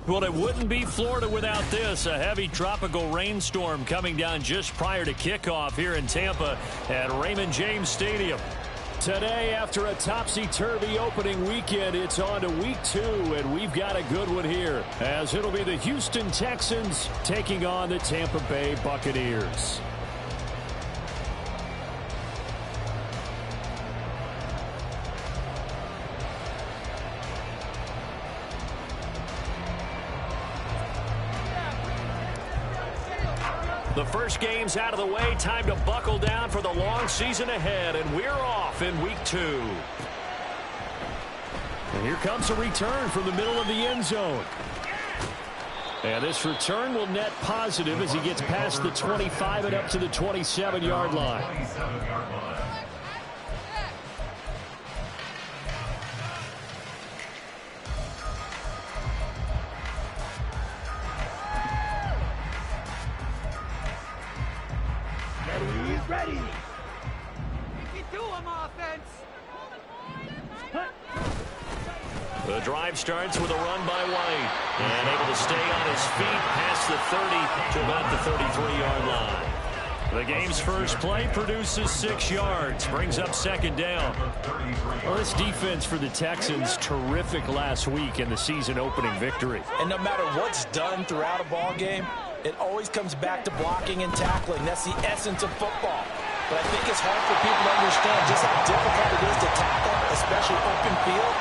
Well, it wouldn't be Florida without this. A heavy tropical rainstorm coming down just prior to kickoff here in Tampa at Raymond James Stadium. Today, after a topsy-turvy opening weekend, it's on to week 2, and we've got a good one here, as it'll be the Houston Texans taking on the Tampa Bay Buccaneers. The first game's out of the way. Time to buckle down for the long season ahead, and we're off in week 2. And here comes a return from the middle of the end zone. And this return will net positive as he gets past the 25 and up to the 27-yard line. Ready. You do them, offense. The drive starts with a run by White. And able to stay on his feet past the 30 to about the 33-yard line. The game's first play produces 6 yards. Brings up second down. Well, this defense for the Texans, terrific last week in the season opening victory. And no matter what's done throughout a ball game, it always comes back to blocking and tackling. That's the essence of football. But I think it's hard for people to understand just how difficult it is to tackle, especially open field.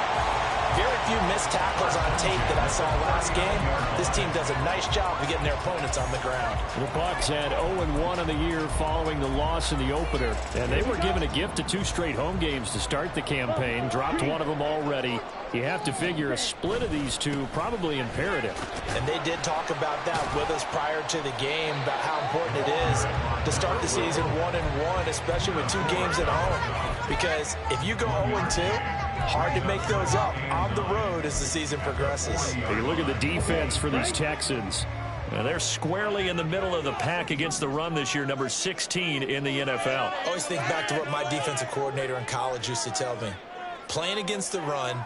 Very few missed tackles on tape that I saw last game. This team does a nice job of getting their opponents on the ground. The Bucs had 0-1 on the year following the loss in the opener. And they were given a gift of 2 straight home games to start the campaign. Dropped one of them already. You have to figure a split of these two probably imperative. And they did talk about that with us prior to the game, about how important it is to start the season 1-1, especially with 2 games at home. Because if you go 0-2, hard to make those up on the road as the season progresses. You look at the defense for these Texans. They're squarely in the middle of the pack against the run this year, number 16 in the NFL. I always think back to what my defensive coordinator in college used to tell me. Playing against the run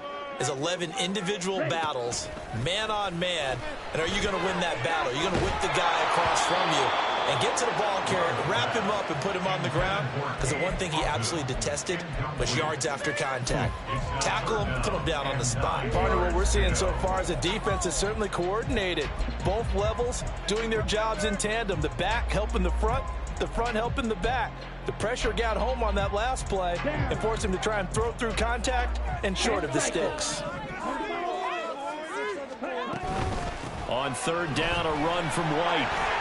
is 11 individual battles, man on man, and are you going to win that battle? Are you going to whip the guy across from you and get to the ball carrier, wrap him up, and put him on the ground? Because the one thing he absolutely detested was yards after contact. Tackle him, put him down on the spot. Part of what we're seeing so far is the defense is certainly coordinated. Both levels doing their jobs in tandem. The back helping the front helping the back. The pressure got home on that last play and forced him to try and throw through contact and short of the sticks. On third down, a run from White.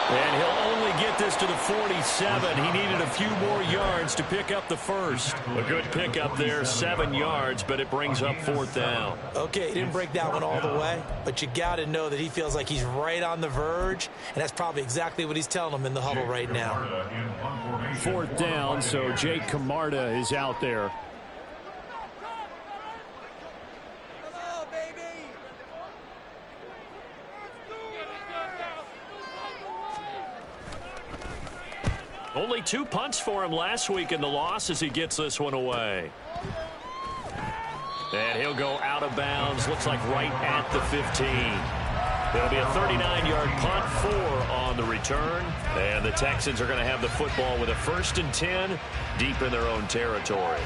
And he'll only get this to the 47. He needed a few more yards to pick up the first. A good pickup there, 7 yards, but it brings up fourth down. Okay, he didn't break that one all the way, but you got to know that he feels like he's right on the verge, and that's probably exactly what he's telling them in the huddle right now. Fourth down, so Jake Camarda is out there. Only 2 punts for him last week in the loss as he gets this one away. And he'll go out of bounds. Looks like right at the 15. It'll be a 39-yard punt, 4 on the return. And the Texans are going to have the football with a 1st and 10 deep in their own territory.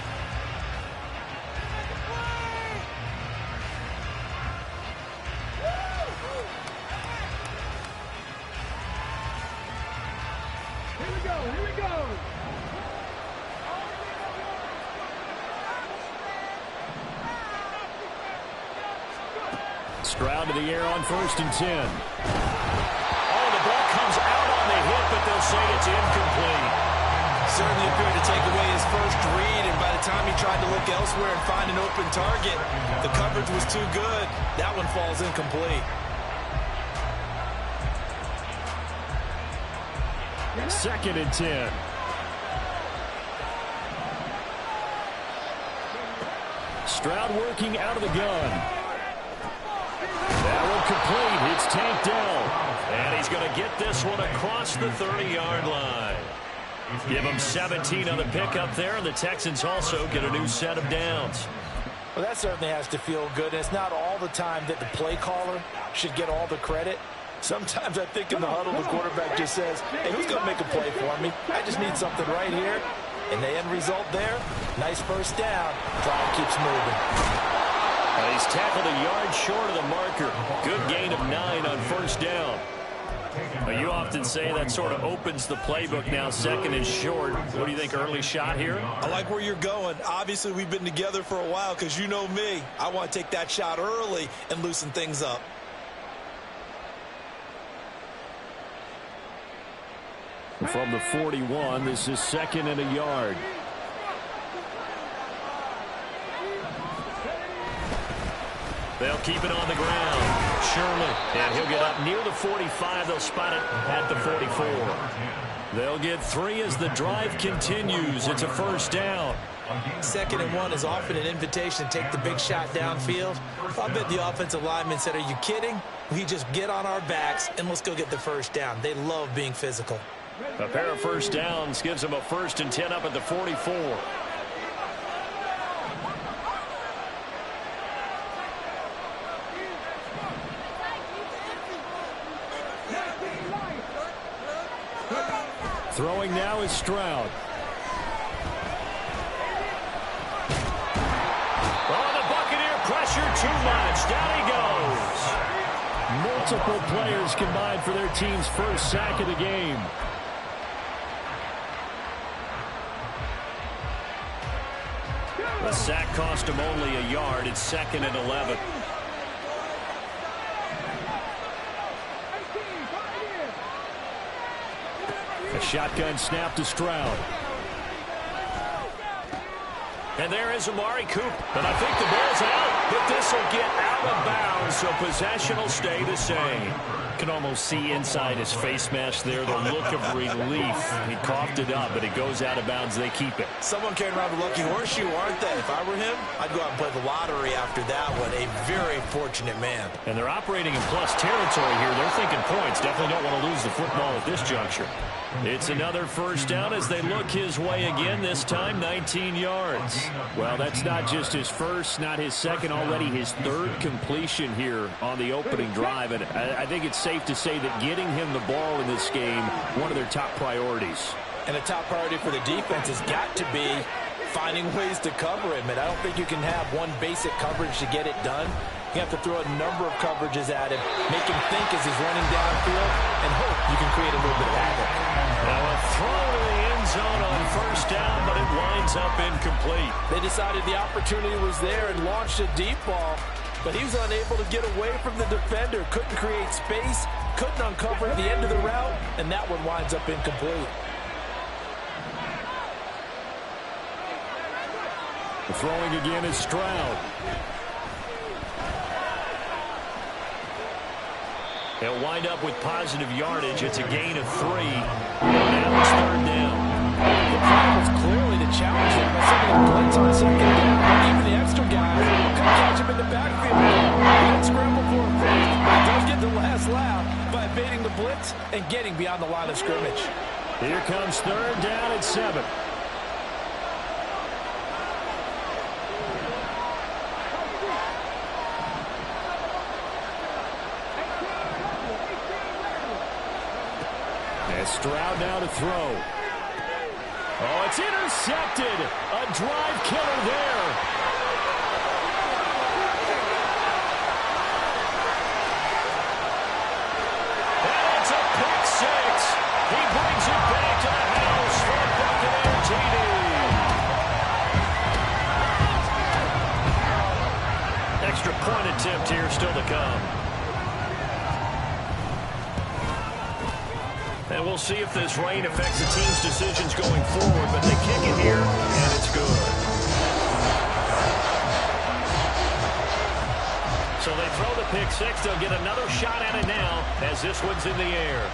Stroud to the air on 1st and 10. Oh, the ball comes out on the hit, but they'll say it's incomplete. Certainly appeared to take away his first read, and by the time he tried to look elsewhere and find an open target, the coverage was too good. That one falls incomplete. 2nd and 10. Stroud working out of the gun. That one complete. It's tanked down. And he's going to get this one across the 30-yard line. Give him 17 on the pickup there, and the Texans also get a new set of downs. Well, that certainly has to feel good. And it's not all the time that the play caller should get all the credit. Sometimes I think in the huddle, the quarterback just says, hey, who's going to make a play for me? I just need something right here. And the end result there, nice first down. Drive keeps moving. He's tackled a yard short of the marker. Good gain of 9 on first down. You often say that sort of opens the playbook now, 2nd and short. What do you think, early shot here? I like where you're going. Obviously, we've been together for a while because you know me. I want to take that shot early and loosen things up. From the 41, this is 2nd and a yard. They'll keep it on the ground. Sherman, and he'll get up near the 45. They'll spot it at the 44. They'll get 3 as the drive continues. It's a first down. 2nd and 1 is often an invitation to take the big shot downfield. I bet the offensive lineman said, are you kidding? We just get on our backs and let's go get the first down. They love being physical. A pair of first downs gives them a 1st and 10 up at the 44. Throwing now is Stroud. Oh, the Buccaneer pressure too much. Down he goes. Multiple players combined for their team's first sack of the game. The sack cost him only a yard. It's 2nd and 11. A shotgun snap to Stroud. And there is Amari Cooper. And I think the ball's out, but this will get out of bounds, so possession will stay the same. You can almost see inside his face mask there the look of relief. He coughed it up, but it goes out of bounds. They keep it. Someone carrying around a lucky horseshoe, aren't they? If I were him, I'd go out and play the lottery after that one. A very fortunate man. And they're operating in plus territory here. They're thinking points. Definitely don't want to lose the football at this juncture. It's another first down as they look his way again, this time 19 yards. Well, that's not just his first, not his second, already his 3rd completion here on the opening drive. And I think it's safe to say that getting him the ball in this game, one of their top priorities. And a top priority for the defense has got to be finding ways to cover him. And I don't think you can have one basic coverage to get it done. You have to throw a number of coverages at him, make him think as he's running downfield, and hope you can create a little bit of havoc. Now a throw to the end zone on first down, but it winds up incomplete. They decided the opportunity was there and launched a deep ball, but he was unable to get away from the defender, couldn't create space, couldn't uncover at the end of the route, and that one winds up incomplete. The throwing again is Stroud. They'll wind up with positive yardage. It's a gain of 3. Now it's 3rd down. The plan was clearly to challenge them by sending a blitz on 2nd down. Even the extra guys couldn't catch him in the backfield. He didn't scramble for him first, but he does get the last laugh by evading the blitz and getting beyond the line of scrimmage. Here comes 3rd down at 7. Stroud now to throw. Oh, it's intercepted. A drive killer there. And it's a pick 6. He brings it back to the house for Buccaneer TD. Extra point attempt here still to come. And we'll see if this rain affects the team's decisions going forward, but they kick it here, and it's good. So they throw the pick 6. They'll get another shot at it now as this one's in the air.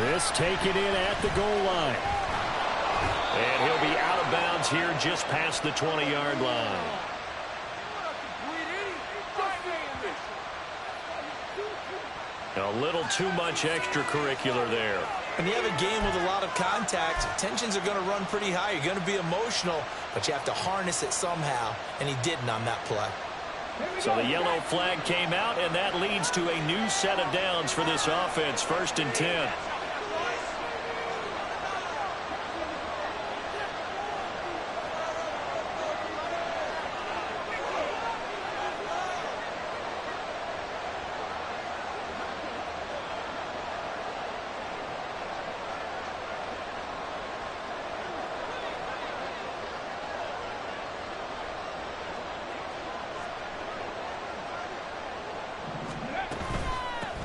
This taken in at the goal line. And he'll be out of bounds here just past the 20-yard line. A little too much extracurricular there. When you have a game with a lot of contact, tensions are going to run pretty high. You're going to be emotional, but you have to harness it somehow, and he didn't on that play. So the yellow flag came out, and that leads to a new set of downs for this offense. 1st and 10.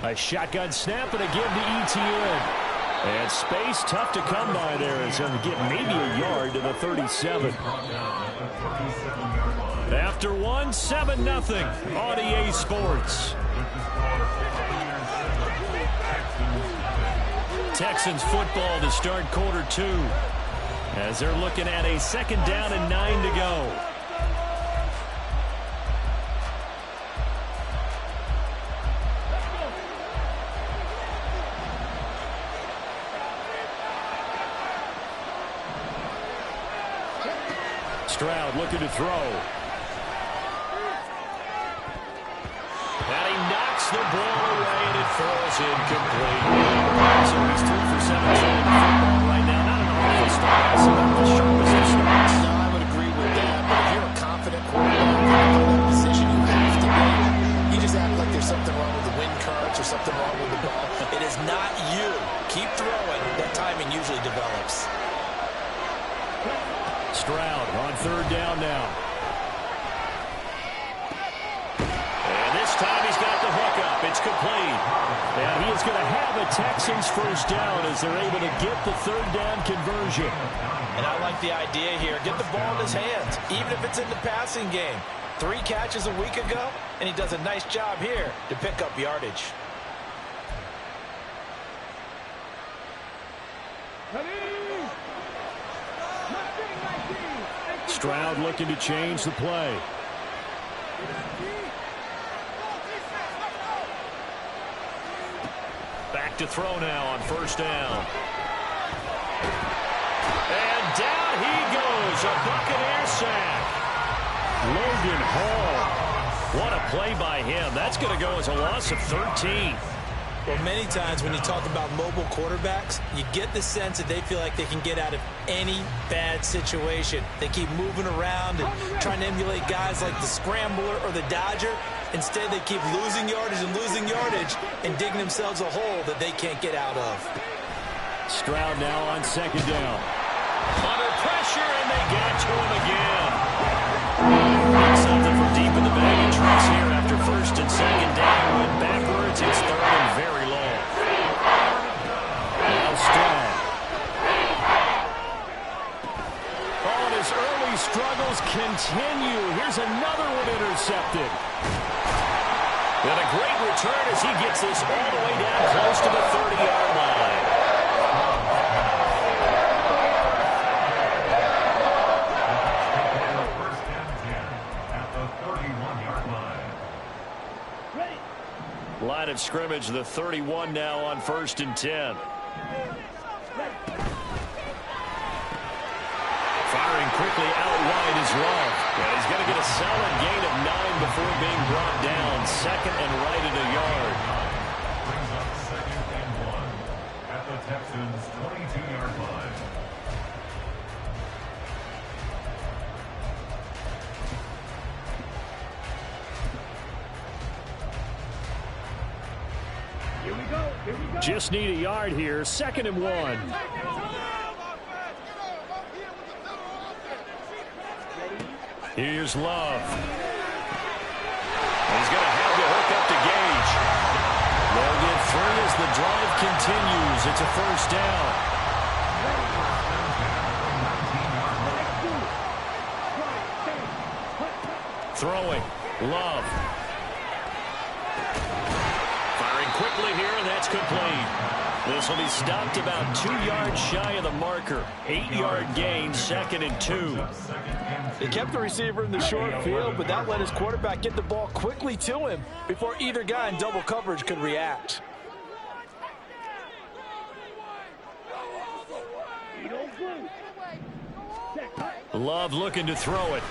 A shotgun snap and a give to Etienne. And space tough to come by there as he'll get maybe a yard to the 37. After 1, 7-0 on EA Sports. Texans football to start quarter 2 as they're looking at a 2nd down and 9 to go. Stroud looking to throw. And he knocks the ball away, and it falls incomplete. So he's 2 for 17 in football right now. Not an awful start. That's about the sharpest of starts. No, I would agree with that. But if you're a confident quarterback, in that position, you have to be. You just act like there's something wrong with the wind currents or something wrong with the ball. It is not you. Keep throwing. That timing usually develops. Stroud on 3rd down now. And this time he's got the hook up. It's complete. And he is going to have a Texans 1st down as they're able to get the 3rd down conversion. And I like the idea here. Get the ball in his hands, even if it's in the passing game. 3 catches a week ago, and he does a nice job here to pick up yardage. Stroud looking to change the play. Back to throw now on 1st down. And down he goes. A Buccaneer sack. Logan Hall. What a play by him. That's going to go as a loss of 13. Well, many times when you talk about mobile quarterbacks, you get the sense that they feel like they can get out of any bad situation. They keep moving around and trying to emulate guys like the Scrambler or the Dodger. Instead, they keep losing yardage and digging themselves a hole that they can't get out of. Stroud now on 2nd down. Under pressure, and they get it to him again. Something from deep in the bag of tricks here after 1st and 2nd down. Went backwards. It's 3rd and very long. Now Stroud. Oh, and his early struggles continue. Here's another one intercepted. And a great return as he gets this all the way down close to the 30-yard line. Line of scrimmage, the 31 now on 1st and 10. Firing quickly out wide is Love. And he's going to get a solid gain of 9 before being brought down. 2nd and right at a yard. Brings up 2nd and 1 at the Texans' 22-yard line. Just need a yard here. 2nd and 1. Here's Love. He's going to have to hook up to Gage. They'll get 3 as the drive continues. It's a 1st down. Throwing. Love. Quickly here, and that's complete. This will be stopped about 2 yards shy of the marker. 8-yard gain, 2nd and 2. They kept the receiver in the short field, but that let his quarterback get the ball quickly to him before either guy in double coverage could react. Love looking to throw it.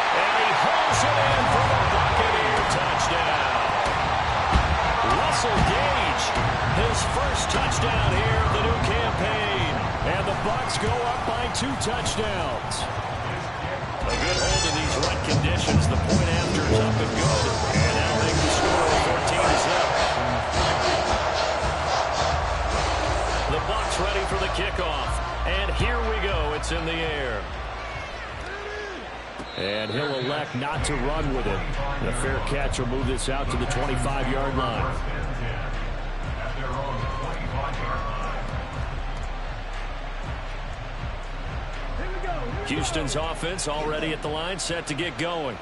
And he hauls it in for the Buccaneer touchdown. Russell Gage, his first touchdown here of the new campaign. And the Bucs go up by 2 touchdowns. A good hold in these wet conditions. The point after is up and good. And that'll make the score 14-0. The Bucs ready for the kickoff. And here we go. It's in the air. And he'll elect not to run with it. The fair catch will move this out to the 25-yard line. Houston's offense already at the line, set to get going.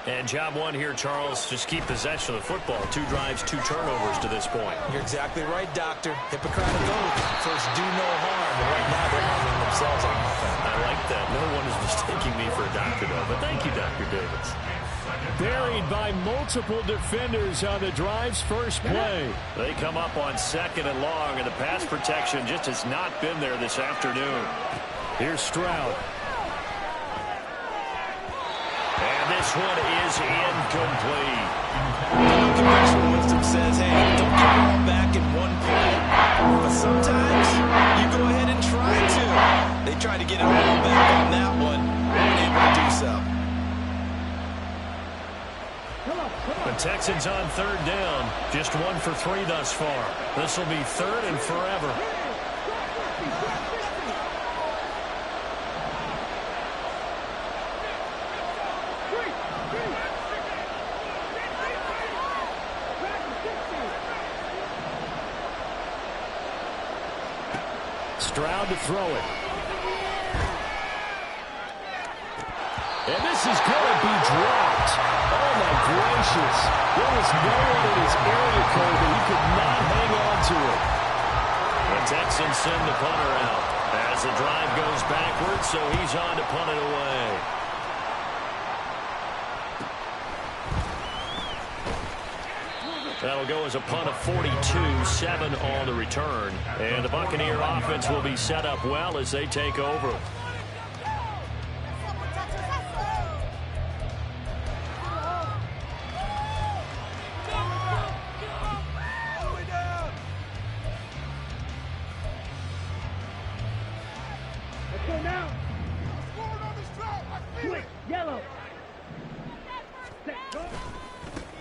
And job one here, Charles, just keep possession of the football. 2 drives, 2 turnovers to this point. You're exactly right, Doctor. Hippocratic oath. First, do no harm. But right now, they're harming themselves on offense. I like that. No one is mistaking me for a doctor, though. But thank you, Dr. Davis. Buried by multiple defenders on the drive's first play. They come up on 2nd and long, and the pass protection just has not been there this afternoon. Here's Stroud. And this one is incomplete. Conventional wisdom says, hey, don't get it all back in one play. But sometimes you go ahead and try to. They tried to get it all back on that one. Weren't able to do so. The Texans on 3rd down. Just 1 for 3 thus far. This will be 3rd and forever. Stroud to throw it. And this is going to be dropped. Oh, my gracious. There was no one in his area code that he could not hang on to it. The Texans send the punter out as the drive goes backwards, so he's on to punt it away. That'll go as a punt of 42, 7 on the return. And the Buccaneer offense will be set up well as they take over.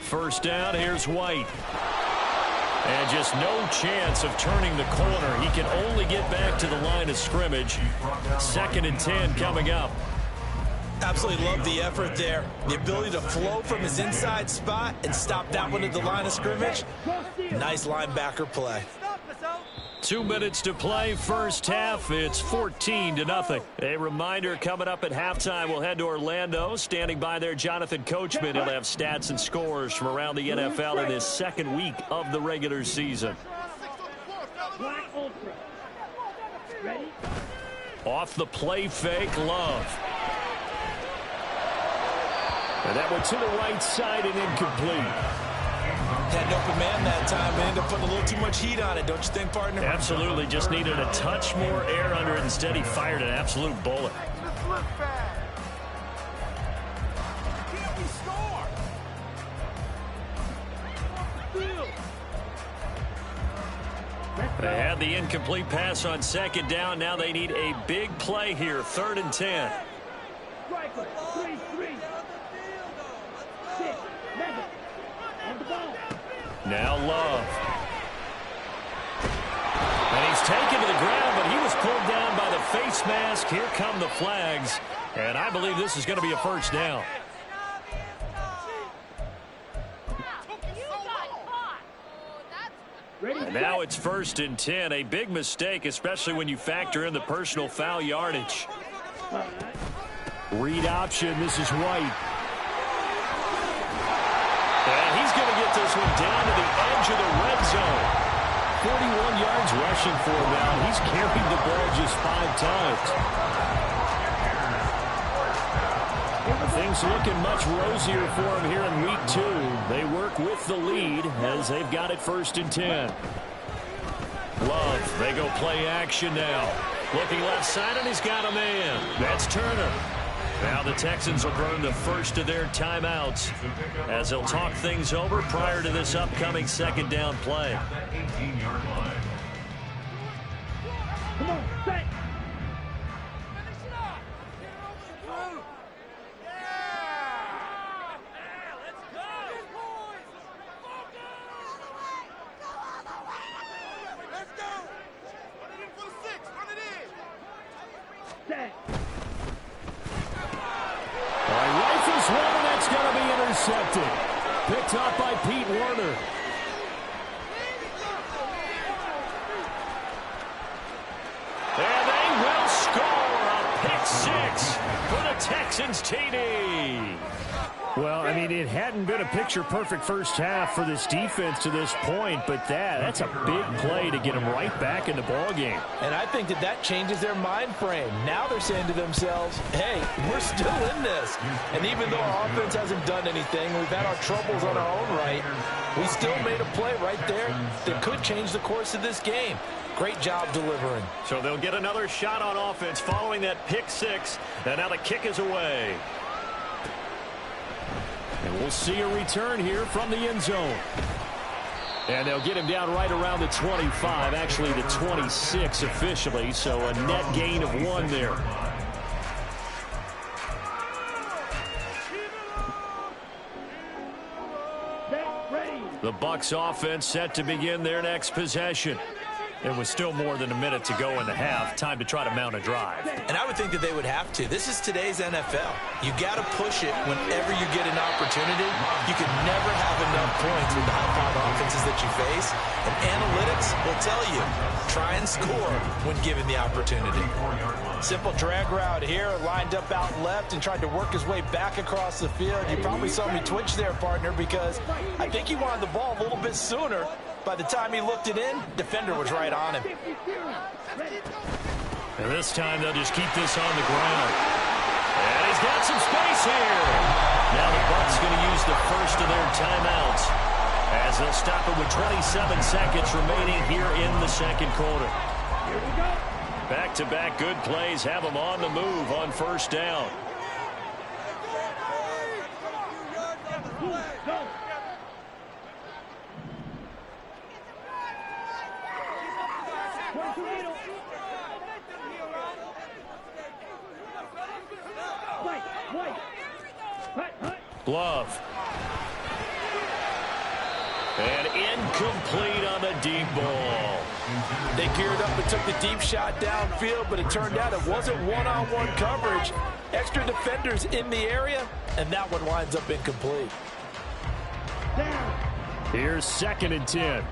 First down, here's White. And just no chance of turning the corner. He can only get back to the line of scrimmage. 2nd and 10 coming up. Absolutely love the effort there. The ability to flow from his inside spot and stop that one at the line of scrimmage. Nice linebacker play. 2 minutes to play, first half. It's 14-0. A reminder, coming up at halftime, we'll head to Orlando. Standing by there, Jonathan Coachman. He'll have stats and scores from around the NFL in this 2nd week of the regular season. Off the play fake, Love. And that one to the right side and incomplete. Had an open man that time and ended up putting a little too much heat on it, don't you think, partner? Absolutely. Just needed a touch more air under it. Instead, he fired an absolute bullet. They had the incomplete pass on 2nd down. Now they need a big play here. 3rd and 10. Now Love. And he's taken to the ground, but he was pulled down by the face mask. Here come the flags. And I believe this is going to be a first down. And now it's 1st and 10. A big mistake, especially when you factor in the personal foul yardage. Read option. This is White. And he's going to get this one down to the edge of the red zone. 41 yards rushing for him now. He's carried the ball just 5 times. Things looking much rosier for him here in week 2. They work with the lead as they've got it 1st and 10. Love, they go play action now. Looking left side, and he's got a man. That's Turner. Now the Texans will burn the first of their timeouts as they'll talk things over prior to this upcoming second down play. Come on, set. Rifles one, and that's going to be intercepted. Picked up by Pete Werner. And they will score a pick six for the Texans TD. Well, I mean, it hadn't been a picture-perfect first half for this defense to this point, but that's a big play to get them right back in the ballgame. And I think that changes their mind frame. Now they're saying to themselves, hey, we're still in this. And even though our offense hasn't done anything, we've had our troubles on our own right, we still made a play right there that could change the course of this game. Great job delivering. So they'll get another shot on offense following that pick six, and now the kick is away. And we'll see a return here from the end zone. And they'll get him down right around the 25, actually the 26 officially, so a net gain of 1 there. The Bucs offense set to begin their next possession. It was still more than a minute to go in the half. Time to try to mount a drive. And I would think that they would have to. This is today's NFL. You got to push it whenever you get an opportunity. You can never have enough points with the high-powered offenses that you face. And analytics will tell you, try and score when given the opportunity. Simple drag route here, lined up out left and tried to work his way back across the field. You probably saw me twitch there, partner, because I think he wanted the ball a little bit sooner. By the time he looked it in, defender was right on him. And this time they'll just keep this on the ground. And he's got some space here. Now the Bucs going to use the first of their timeouts as they'll stop it with 27 seconds remaining here in the second quarter. Back-to-back good plays have them on the move on first down. Love. And incomplete on the deep ball. They geared up and took the deep shot downfield, but it turned out it wasn't one-on-one coverage. Extra defenders in the area, and that one winds up incomplete. Here's 2nd and 10.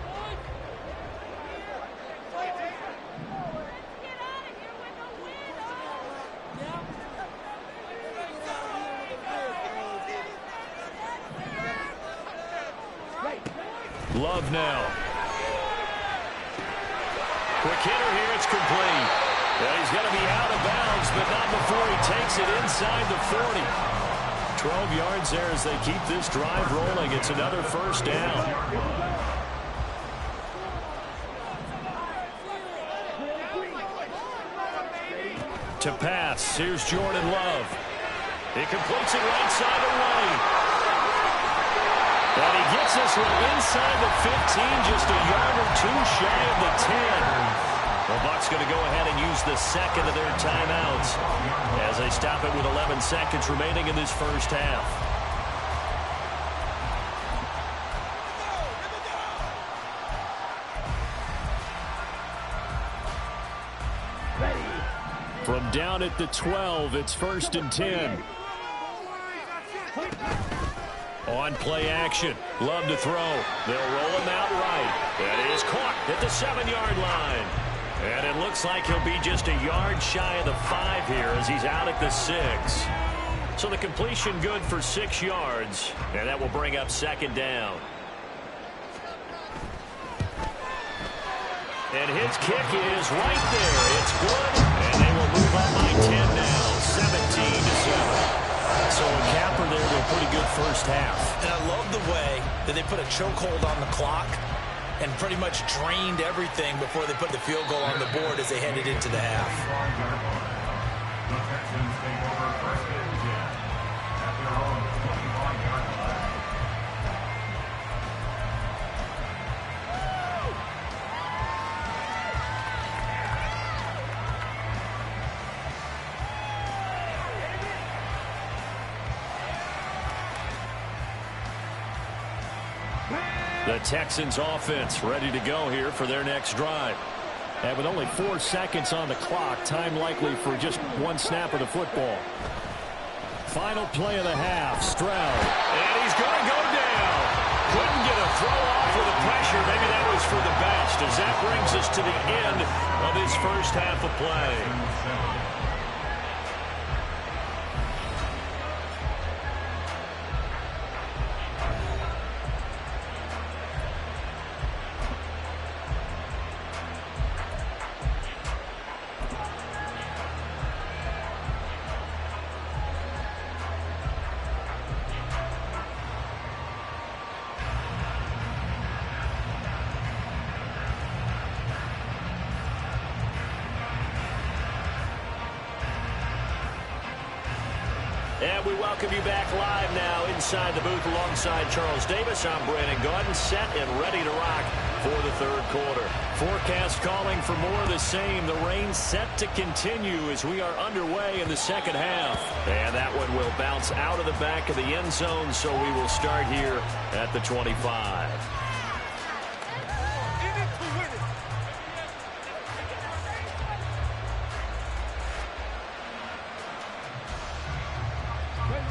Love now. Quick hitter here, it's complete. And he's going to be out of bounds, but not before he takes it inside the 40. 12 yards there as they keep this drive rolling. It's another first down. To pass, here's Jordan Love. He completes it right side away. And he gets this one inside the 15, just a yard or two shy of the 10. The Bucs going to go ahead and use the second of their timeouts as they stop it with 11 seconds remaining in this first half. From down at the 12, it's 1st and 10. On play action. Love to throw. They'll roll him out right. That is caught at the 7-yard line. And it looks like he'll be just a yard shy of the 5 here as he's out at the 6. So the completion good for 6 yards. And that will bring up 2nd down. And his kick is right there. It's good. And they will move up by 10 now. 17-7. So a capper there to a pretty good first half. And I love the way that they put a chokehold on the clock. and pretty much drained everything before they put the field goal on the board as they headed into the half. The Texans take over first and 10 at their own 25-yard line. The Texans offense ready to go here for their next drive. And with only 4 seconds on the clock, time likely for just one snap of the football. Final play of the half, Stroud. And he's going to go down. Couldn't get a throw off with the pressure. Maybe that was for the best, as that brings us to the end of his first half of play. And we welcome you back live now inside the booth alongside Charles Davis. I'm Brandon Gaudin, set and ready to rock for the third quarter. Forecast calling for more of the same. The rain set to continue as we are underway in the second half. And that one will bounce out of the back of the end zone, so we will start here at the 25.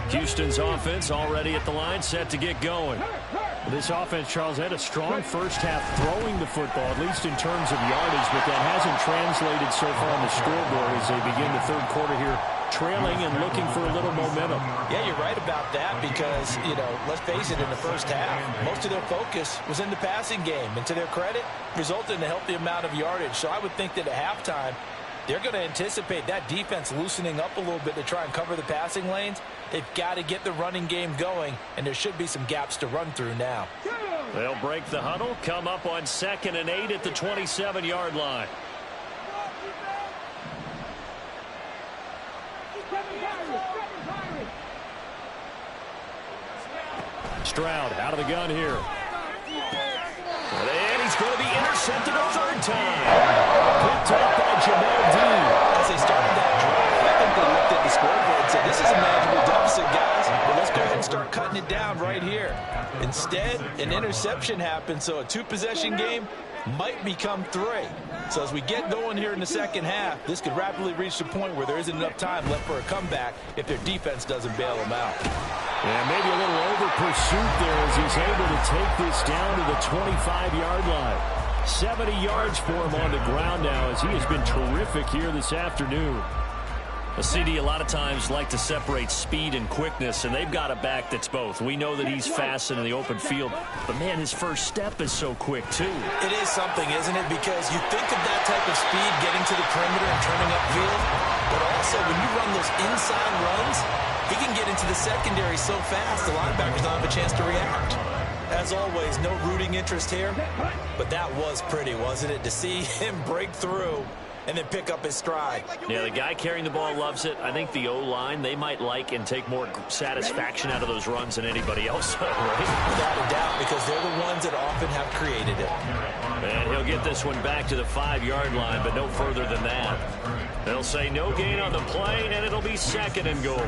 Houston's offense already at the line, set to get going. This offense, Charles, had a strong first half throwing the football, at least in terms of yardage, but that hasn't translated so far on the scoreboard as they begin the third quarter here, trailing and looking for a little momentum. Yeah, you're right about that because, let's face it, in the first half, most of their focus was in the passing game. And to their credit, resulted in a healthy amount of yardage. So I would think that at halftime, they're going to anticipate that defense loosening up a little bit to try and cover the passing lanes. They've got to get the running game going, and there should be some gaps to run through now. They'll break the huddle, come up on 2nd and 8 at the 27-yard line. Stroud out of the gun here. And he's going to be intercepted a third time. Picked up by Jamel Dean. As they started that drive, I think they looked at the scoreboard and said, this is a manageable deficit, guys. But let's go ahead and start cutting it down right here. Instead, an interception happened, so a 2-possession game might become 3. So as we get going here in the second half, this could rapidly reach the point where there isn't enough time left for a comeback if their defense doesn't bail them out. And maybe a little over pursuit there as he's able to take this down to the 25-yard line. 70 yards for him on the ground now as he has been terrific here this afternoon. A CD a lot of times like to separate speed and quickness, and they've got a back that's both. We know that he's fast in the open field, but man, his first step is so quick too. It is something, isn't it? Because you think of that type of speed getting to the perimeter and turning upfield, but also when you run those inside runs, he can get into the secondary so fast the linebackers don't have a chance to react. As always, no rooting interest here, but that was pretty, wasn't it? To see him break through and then pick up his stride. Yeah, the guy carrying the ball loves it. I think the O-line, they might like and take more satisfaction out of those runs than anybody else, right? Without a doubt, because they're the ones that often have created it. And he'll get this one back to the 5-yard line, but no further than that. They'll say no gain on the play, and it'll be 2nd and goal.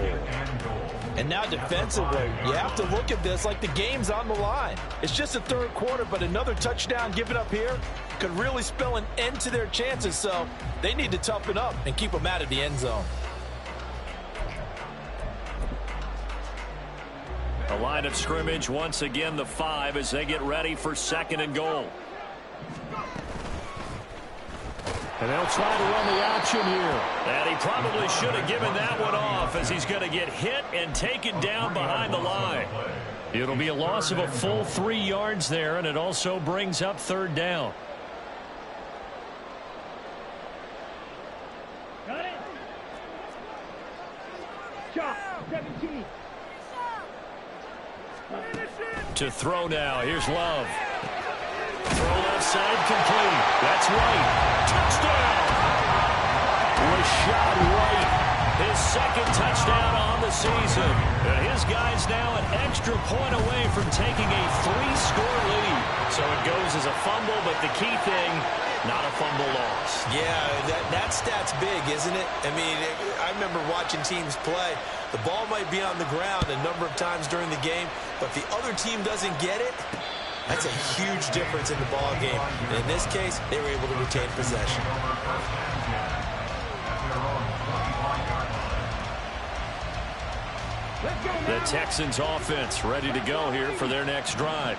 And now defensively, you have to look at this like the game's on the line. It's just the third quarter, but another touchdown given up here could really spell an end to their chances. So they need to toughen up and keep them out of the end zone. A line of scrimmage, once again the 5 as they get ready for 2nd and goal. And they'll try to run the option here. And he probably should have given that one off as he's going to get hit and taken down behind the line. It'll be a loss of a full 3 yards there, and it also brings up 3rd down. Got it. Shot 17. To throw now. Here's Love. Throw left side complete. That's White. Touchdown! Rachaad White, his second touchdown on the season. And his guy's now an extra point away from taking a 3-score lead. So it goes as a fumble, but the key thing, not a fumble loss. Yeah, that stat's big, isn't it? I mean, I remember watching teams play. The ball might be on the ground a number of times during the game, but if the other team doesn't get it, that's a huge difference in the ball game. And in this case, they were able to retain possession. The Texans offense ready to go here for their next drive.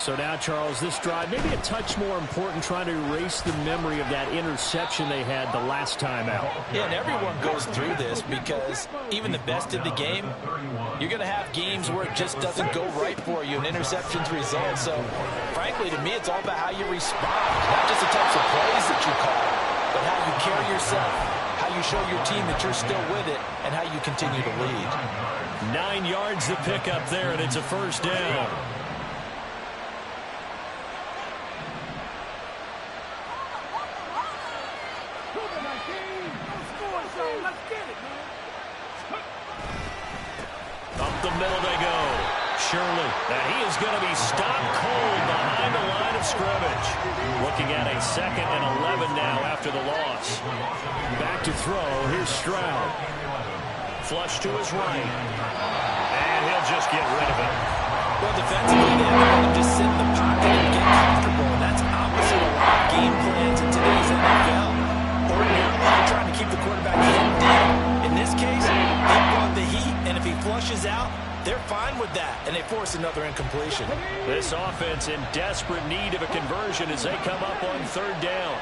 So now, Charles, this drive maybe a touch more important, trying to erase the memory of that interception they had the last time out. Yeah, and everyone goes through this because even the best of the game, you're going to have games where it just doesn't go right for you, and interceptions result. So, frankly, to me, it's all about how you respond, not just the types of plays that you call, but how you carry yourself, how you show your team that you're still with it, and how you continue to lead. 9 yards to pick up there, and it's a first down. Up the middle they go. Shirley, and he is going to be stopped cold behind the line of scrimmage. Looking at a 2nd and 11 now after the loss. Back to throw. Here's Stroud. Flush to his right. And he'll just get rid of it. Well, defensively, they have to just sit in the pocket and get comfortable, and that's opposite of a lot of game plans in today's NFL. Ordinarily, you're trying to keep the quarterback hemmed in. In this case, they brought the heat, and if he flushes out, they're fine with that, and they force another incompletion. This offense in desperate need of a conversion as they come up on 3rd down.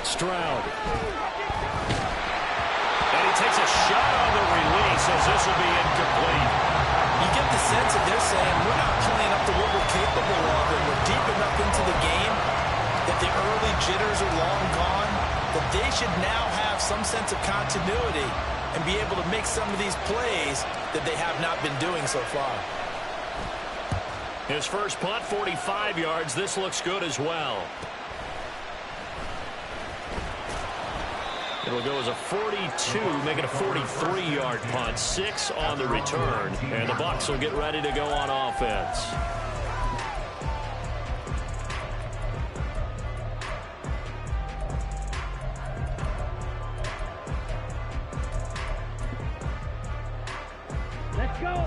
Stroud. And he takes a shot on the release as this will be incomplete. You get the sense that they're saying, we're not playing up to what we're capable of, and we're deep enough into the game that the early jitters are long gone, that they should now have some sense of continuity and be able to make some of these plays that they have not been doing so far. His first punt, 45 yards. This looks good as well. It'll go as a 42, make it a 43-yard punt. 6 on the return. And the Bucs will get ready to go on offense.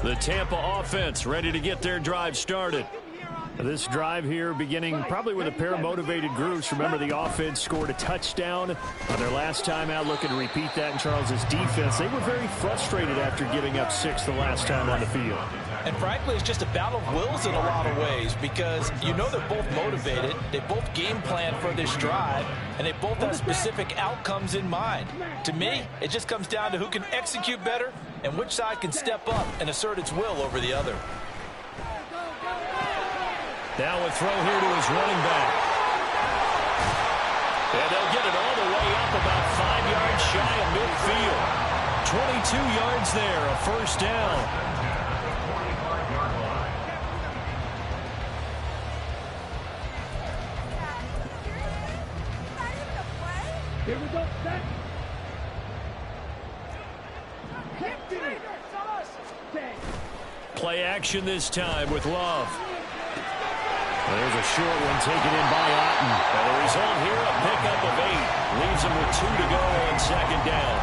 The Tampa offense ready to get their drive started. This drive here beginning probably with a pair of motivated groups. Remember, the offense scored a touchdown on their last time out. Looking to repeat that in Charles's defense. They were very frustrated after giving up 6 the last time on the field. And frankly, it's just a battle of wills in a lot of ways because you know they're both motivated. They both game plan for this drive, and they both have specific outcomes in mind. To me, it just comes down to who can execute better and which side can step up and assert its will over the other. Now a throw here to his running back. And they'll get it all the way up about 5 yards shy of midfield. 22 yards there, a first down. Here we go. Play action this time with Love. There's a short one taken in by Otten. And the result here, a pickup of 8. Leaves him with 2 to go on 2nd down.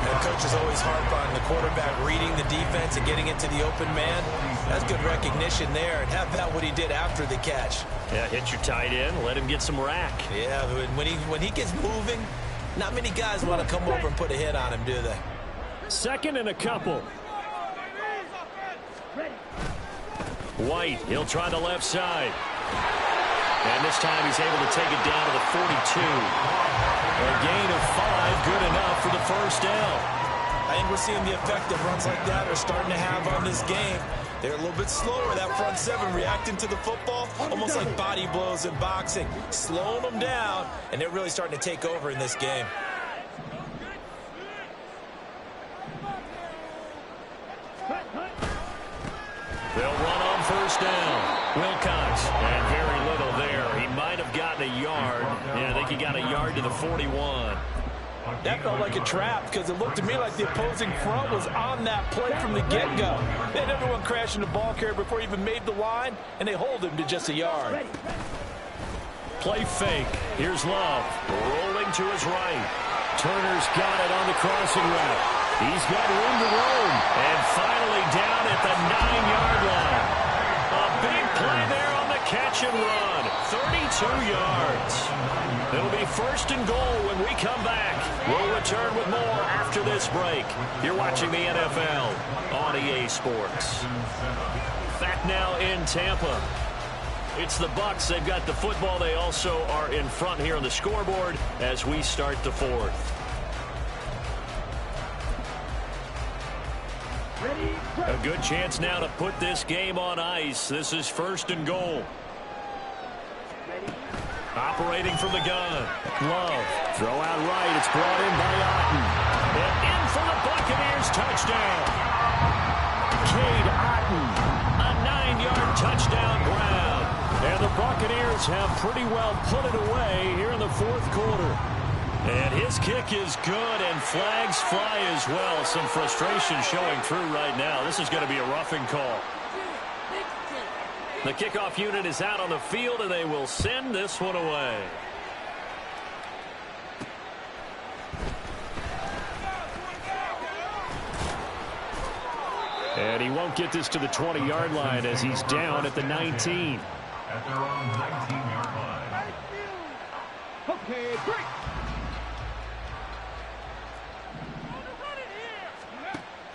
And coaches always harp on the quarterback reading the defense and getting into the open man. That's good recognition there. And how about what he did after the catch? Yeah, hit your tight end, let him get some rack. Yeah, when he gets moving, not many guys want to come over and put a hit on him, do they? 2nd and a couple. White, he'll try the left side. And this time he's able to take it down to the 42. A gain of 5, good enough for the first down. I think we're seeing the effect that runs like that are starting to have on this game. They're a little bit slower, that front 7, reacting to the football, almost like body blows in boxing, slowing them down, and they're really starting to take over in this game. They'll run on first down. Wilcox, and very 41. That felt like a trap because it looked to me like the opposing front was on that play from the get-go. They had everyone crashing the ball carrier before he even made the line, and they hold him to just a yard. Play fake. Here's Love. Rolling to his right. Turner's got it on the crossing route. He's got room to roam. And finally down at the 9-yard line. A big play there on the catch and run. 32 yards. It'll be 1st and goal when we come back. We'll return with more after this break. You're watching the NFL on EA Sports. Back now in Tampa. It's the Bucs. They've got the football. They also are in front here on the scoreboard as we start the 4th. A good chance now to put this game on ice. This is 1st and goal. Operating from the gun. Love. Throw out right. It's brought in by Otten. And in for the Buccaneers. Touchdown. Cade Otten. A 9-yard touchdown grab. And the Buccaneers have pretty well put it away here in the 4th quarter. And his kick is good, and flags fly as well. Some frustration showing through right now. This is going to be a roughing call. The kickoff unit is out on the field, and they will send this one away. And he won't get this to the 20-yard line as he's down at the 19. At their own 19-yard line. Okay, break.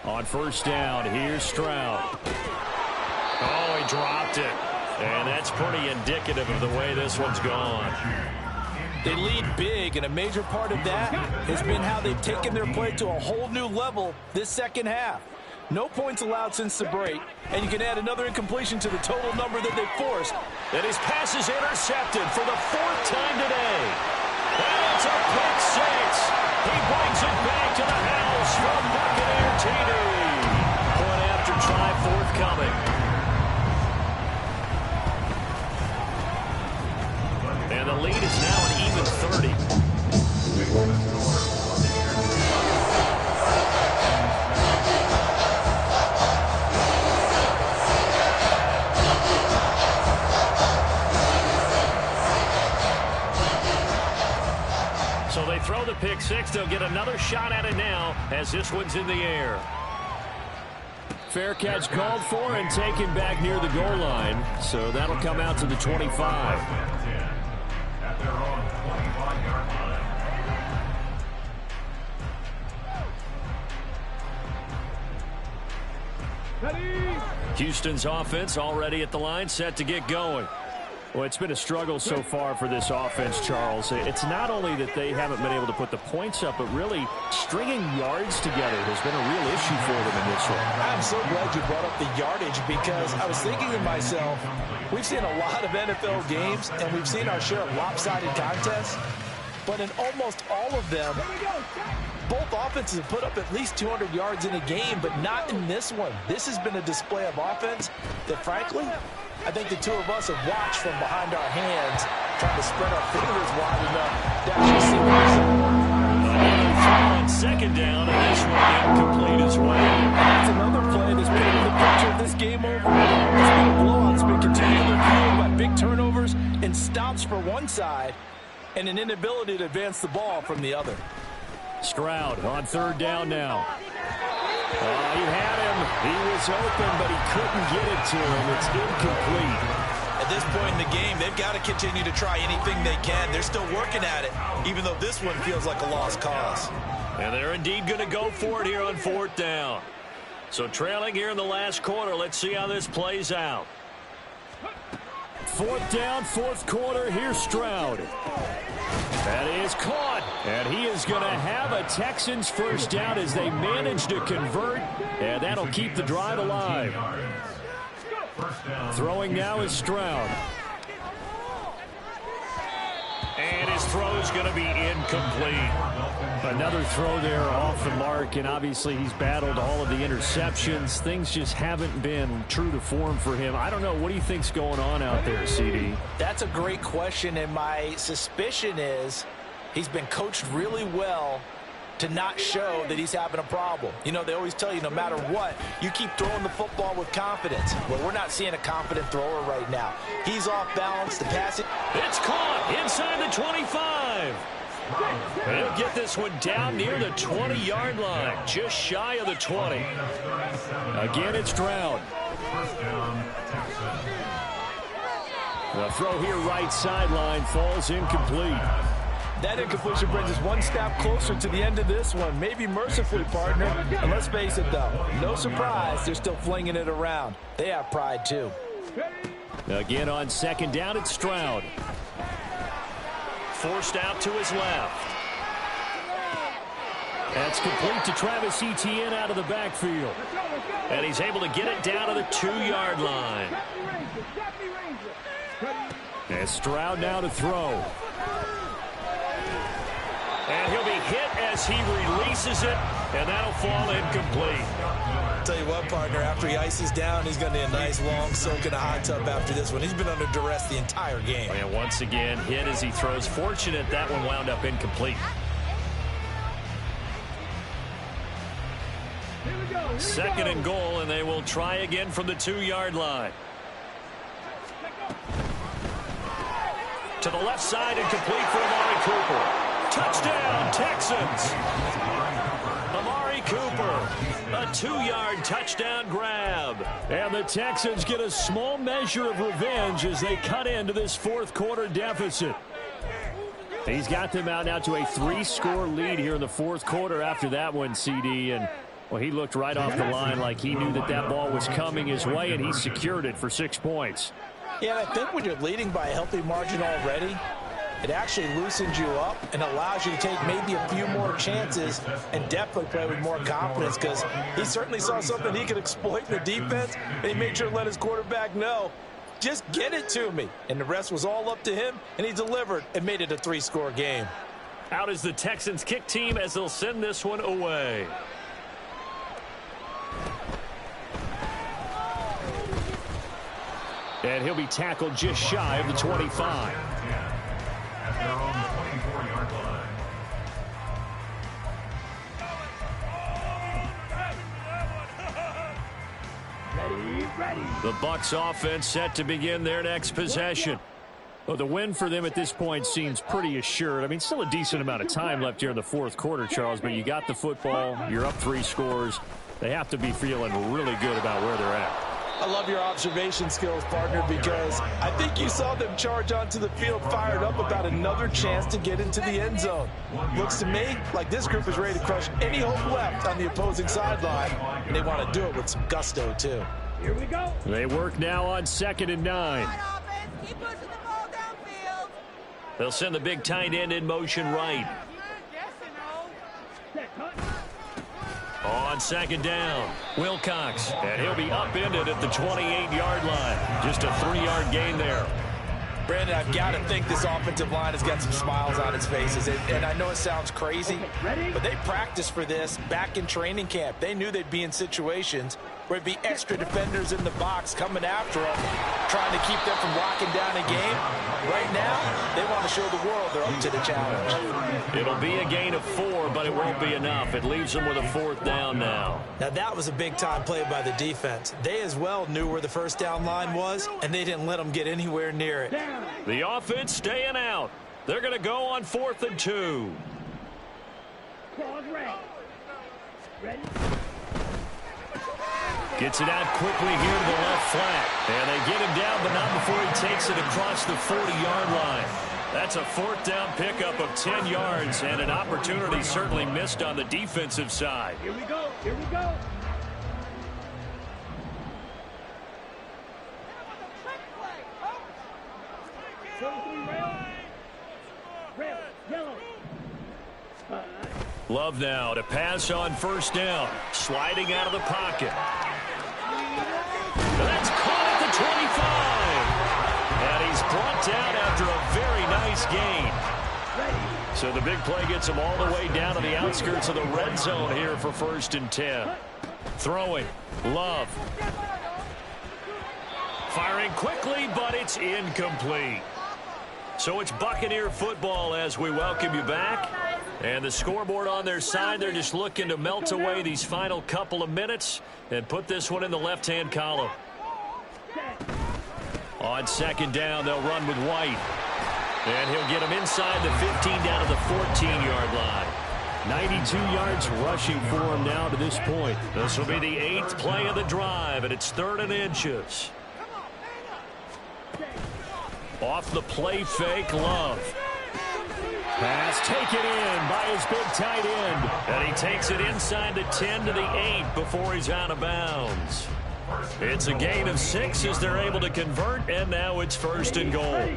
On 1st down, here's Stroud. Oh, he dropped it. And that's pretty indicative of the way this one's gone. They lead big, and a major part of that has been how they've taken their play to a whole new level this second half. No points allowed since the break, and you can add another incompletion to the total number that they've forced. And his pass is intercepted for the 4th time today. And it's a pick 6. He brings it back to the house from Buccaneer TD. Point after try forthcoming. And the lead is now an even 30. So they throw the pick 6. They'll get another shot at it now as this one's in the air. Fair catch called for and taken back near the goal line. So that'll come out to the 25. At their own 25-yard line. Houston's offense already at the line, set to get going. Well, it's been a struggle so far for this offense, Charles. It's not only that they haven't been able to put the points up, but really stringing yards together has been a real issue for them in this one. I'm so glad you brought up the yardage because I was thinking to myself, we've seen a lot of NFL games, and we've seen our share of lopsided contests, but in almost all of them, both offenses have put up at least 200 yards in a game, but not in this one. This has been a display of offense that, frankly, I think the two of us have watched from behind our hands, trying to spread our fingers wide enough to actually see the result. Throw on 2nd down, and this one incomplete as well. That's another play that's painted the picture of this game overall. It's been a blowout. It's been continually fueled by big turnovers and stops for one side and an inability to advance the ball from the other. Stroud on 3rd down now. He had him. He was open, but he couldn't get it to him. It's incomplete. At this point in the game, they've got to continue to try anything they can. They're still working at it, even though this one feels like a lost cause. And they're indeed going to go for it here on 4th down. So trailing here in the last quarter. Let's see how this plays out. 4th down, 4th quarter. Here's Stroud. That is caught. And he is going to have a Texans 1st down as they manage to convert. And that'll keep the drive alive. Throwing now is Stroud. And his throw is going to be incomplete. Another throw there off the mark, and obviously he's battled all of the interceptions. Things just haven't been true to form for him. I don't know. What do you think's going on out there, CD? That's a great question, and my suspicion is He's been coached really well to not show that he's having a problem. You know, they always tell you no matter what, you keep throwing the football with confidence. Well, we're not seeing a confident thrower right now. He's off balance. The passing. It's caught inside the 25. He'll get this one down near the 20-yard line, just shy of the 20. Again, it's Stroud. The throw here right sideline falls incomplete. That incompletion brings us one step closer to the end of this one. Maybe mercifully, partner. And let's face it, though, no surprise, they're still flinging it around. They have pride, too. Again on second down, it's Stroud. Forced out to his left. That's complete to Travis Etienne out of the backfield. And he's able to get it down to the 2-yard line. And Stroud now to throw. And he'll be hit as he releases it, and that'll fall incomplete. Tell you what, partner, after he ices down, he's going to need a nice long soak in a hot tub after this one. He's been under duress the entire game. And once again, hit as he throws. Fortunate that one wound up incomplete. Second and goal, and they will try again from the 2-yard line. To the left side and complete for Amari Cooper. Touchdown, Texans. Amari Cooper, a 2-yard touchdown grab. And the Texans get a small measure of revenge as they cut into this fourth-quarter deficit. He's got them out now to a 3-score lead here in the fourth quarter after that one, CD. And, well, he looked right off the line like he knew that that ball was coming his way, and he secured it for 6 points. Yeah, I think when you're leading by a healthy margin already, it actually loosens you up and allows you to take maybe a few more chances and definitely play with more confidence, because he certainly saw something he could exploit in the defense, and he made sure to let his quarterback know, just get it to me. And the rest was all up to him, and he delivered and made it a 3-score game. Out is the Texans kick team as they'll send this one away. And he'll be tackled just shy of the 25. At their own 24-yard line. The Bucs offense set to begin their next possession. Well, the win for them at this point seems pretty assured. I mean, still a decent amount of time left here in the fourth quarter, Charles, but you got the football, you're up 3 scores. They have to be feeling really good about where they're at. I love your observation skills, partner, because I think you saw them charge onto the field fired up about another chance to get into the end zone. Looks to me like this group is ready to crush any hope left on the opposing sideline, and they want to do it with some gusto, too. Here we go. They work now on 2nd and 9. Keep pushing the ball downfield. They'll send the big tight end in motion right. On 2nd down, Wilcox, and he'll be upended at the 28-yard line. Just a 3-yard gain there. Brandon, I've got to think this offensive line has got some smiles on its faces. And I know it sounds crazy, but they practiced for this back in training camp. They knew they'd be in situations where it'd be extra defenders in the box coming after them, trying to keep them from locking down a game. Right now, they want to show the world they're up to the challenge. It'll be a gain of 4, but it won't be enough. It leaves them with a 4th down now. Now, that was a big-time play by the defense. They as well knew where the first down line was, and they didn't let them get anywhere near it. The offense staying out. They're going to go on 4th and 2. Ready? Gets it out quickly here to the left flat. And they get him down, but not before he takes it across the 40-yard line. That's a 4th down pickup of 10 yards, and an opportunity certainly missed on the defensive side. Here we go. Here we go. Love now to pass on 1st down. Sliding out of the pocket. That's caught at the 25. And he's brought down after a very nice gain. So the big play gets him all the way down to the outskirts of the red zone here for 1st and 10. Throwing. Love. Firing quickly, but it's incomplete. So it's Buccaneer football as we welcome you back. And the scoreboard on their side, they're just looking to melt away these final couple of minutes and put this one in the left-hand column. On second down, they'll run with White. And he'll get him inside the 15 down to the 14-yard line. 92 yards rushing for him now to this point. This will be the 8th play of the drive, and it's 3rd and inches. Off the play fake, Love. Pass taken in by his big tight end. And he takes it inside the 10 to the 8 before he's out of bounds. It's a gain of 6 as they're able to convert, and now it's 1st and goal.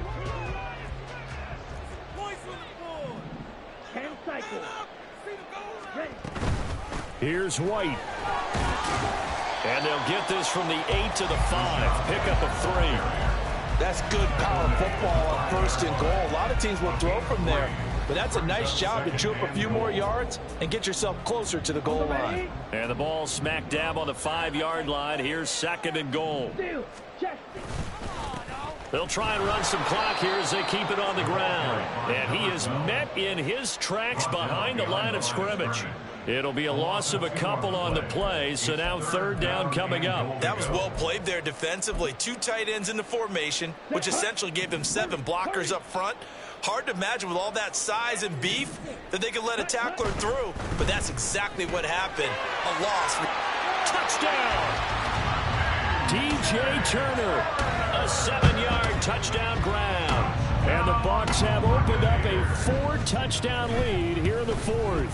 Here's White. And they'll get this from the 8 to the 5. Pick up a 3. That's good power football on 1st and goal. A lot of teams will throw from there, but that's a nice job to chew up a few more yards and get yourself closer to the goal line. And the ball smack dab on the 5-yard line. Here's 2nd and goal. They'll try and run some clock here as they keep it on the ground. And he is met in his tracks behind the line of scrimmage. It'll be a loss of a couple on the play, so now 3rd down coming up. That was well played there defensively. 2 tight ends in the formation, which essentially gave them 7 blockers up front. Hard to imagine with all that size and beef that they could let a tackler through, but that's exactly what happened. A loss. Touchdown! DJ Turner, a 7-yard touchdown grab. And the Bucs have opened up a 4-touchdown lead here in the 4th.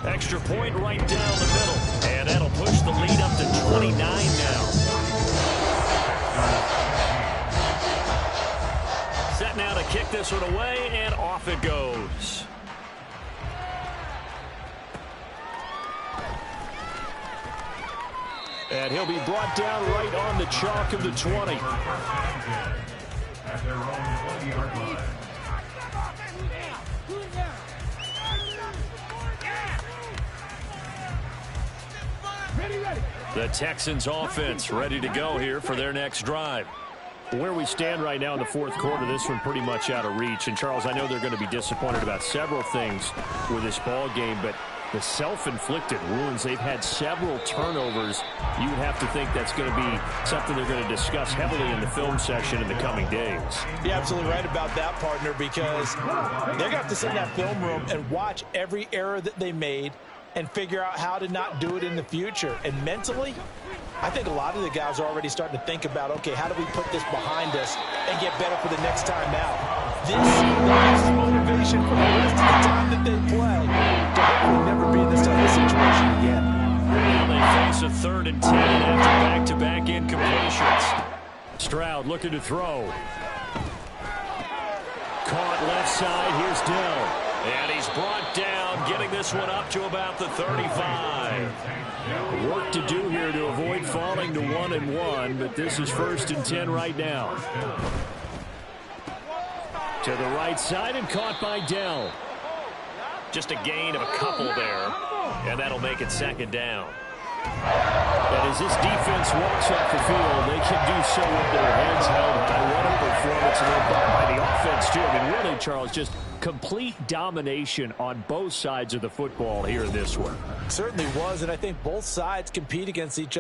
Extra point right down the middle. And that'll push the lead up to 29 now. Set now to kick this one away, and off it goes. And he'll be brought down right on the chalk of the 20. At their own 20-yard line. The Texans offense ready to go here for their next drive. Where we stand right now in the 4th quarter, this one pretty much out of reach. And, Charles, I know they're going to be disappointed about several things with this ball game, but the self-inflicted wounds, they've had several turnovers. You would have to think that's going to be something they're going to discuss heavily in the film session in the coming days. You're absolutely right about that, partner, because they're going to have to sit in that film room and watch every error that they made and figure out how to not do it in the future. And mentally, I think a lot of the guys are already starting to think about, okay, how do we put this behind us and get better for the next time out? This is motivation for the rest of the time that they play to hopefully never be in this type of situation again. Now they face a 3rd and 10 after back-to-back incompletions. Stroud looking to throw. Caught left side. Here's Dell. And he's brought down, getting this one up to about the 35. Work to do here to avoid falling to 1-1, but this is 1st and 10 right now. To the right side and caught by Dell. Just a gain of a couple there, and that'll make it 2nd down. And as this defense walks off the field, they can do so with their heads held high. What a performance by the offense, too. I mean, really, Charles, just complete domination on both sides of the football here in this one. Certainly was, and I think both sides compete against each other.